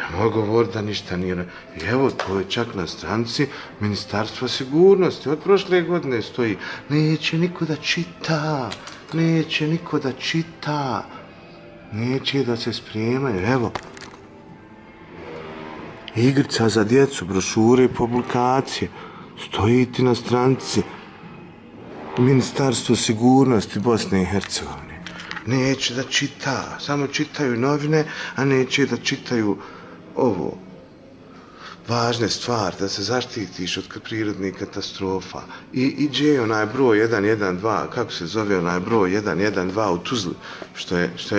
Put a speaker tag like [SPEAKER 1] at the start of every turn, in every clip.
[SPEAKER 1] Nemoj govoriti da ništa nije. I evo, to je čak na stranici Ministarstva sigurnosti. Od prošle godine stoji, neće niko da čita, neće niko da čita, neće da se spremaju. Evo, igrica za djecu, brošure i publikacije. Stoji ti na stranici Ministarstvo sigurnosti Bosne i Hercegovine. Neće da čita, samo čitaju novine, a neće da čitaju ovo, važne stvari, da se zaštitiš od prirodnih katastrofa. I iđe onaj broj 112, kako se zove onaj broj 112 u Tuzli,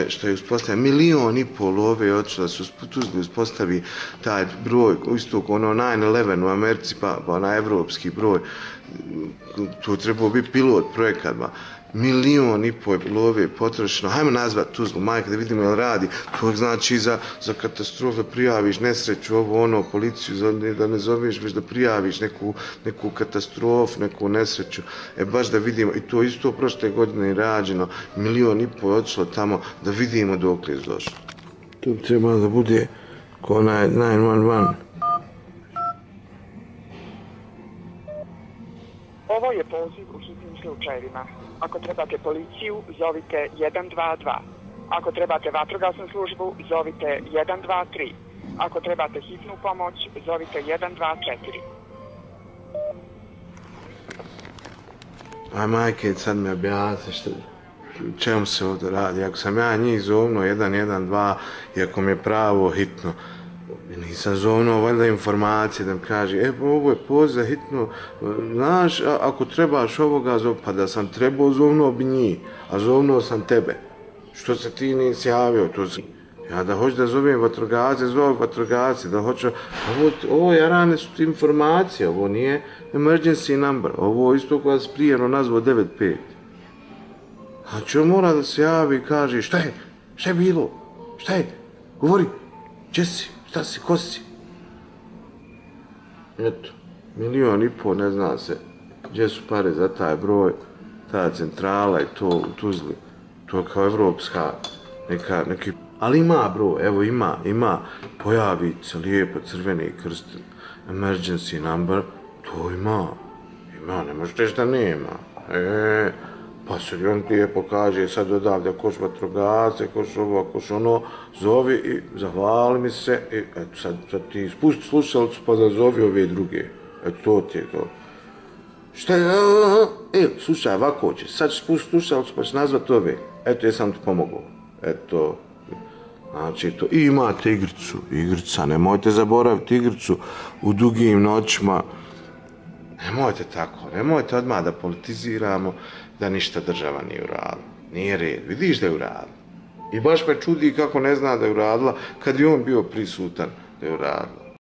[SPEAKER 1] što je uspostavljen, 1,5 miliona love otišlo da se u Tuzli uspostavi taj broj, isto ono 9/11 u Americi, pa onaj evropski broj, tu trebao biti pilot projekatma. 1,5 miliona love potrošeno, hajmo nazvati Tuzlu, majka, da vidimo jel radi, to znači za katastrofe prijaviš nesreću, ovo ono, policiju, da ne zoveš, već da prijaviš neku katastrofu, neku nesreću, baš da vidimo, i to isto prošle godine je rađeno, 1,5 miliona je otišlo tamo, da vidimo dok je došlo. To bi trebalo da bude ko 911.
[SPEAKER 2] Ovo je poziv u hitnim slučajevima. Ako trebate policiju, zovite 122. Ako trebate vatrogasnu službu, zovite 123. Ako trebate hitnu pomoć, zovite 124.
[SPEAKER 1] Aj majke, sad mi objasni čemu se ovdje radi. Ako sam ja njih zovno 112 i ako mi je pravo hitno, nisam zovno valjda informacije da mi kaže, ovo je poziv za hitno, znaš, ako trebaš ovoga zov, pa da sam trebao zovno bi njih, a zovno sam tebe. Što se ti nisi javio? Ja da hoću da zovem vatrogasce, zovem vatrogasce, da hoću, ovo je rane su informacije, ovo nije emergency number, ovo isto koja se prijeno nazvao 95. Znači on mora da se javi i kaže, šta je bilo, šta je, govori, gdje si? Šta si, ko si? Eto, 1,5 miliona, ne zna se gdje su pare za taj broj, ta centrala i to u Tuzli. To je kao evropska neki... Ali ima broj, evo ima, pojavi se lijepo crveni krst, emergency number, to ima, ne možeš reći da nema. Pa se on ti je pokaže sad odavde koš vatrogasce, koš ovo, koš ono, zovi i zahvali mi se i eto sad ti spusti slušalicu pa da zovi ove druge. Eto to ti je to. Šta je, slušaj, ovako će, sad ćeš spustiti slušalicu pa ćeš nazvati ove. Eto, jesam ti pomogao. Eto, znači to. I imate igrica, nemojte zaboraviti igricu u dugim noćima. Nemojte tako, nemojte odmah da politiziramo da ništa država nije uradila. Nije red, vidiš da je uradila. I baš me čudi kako ne zna da je uradila kad je on bio prisutan da je uradila.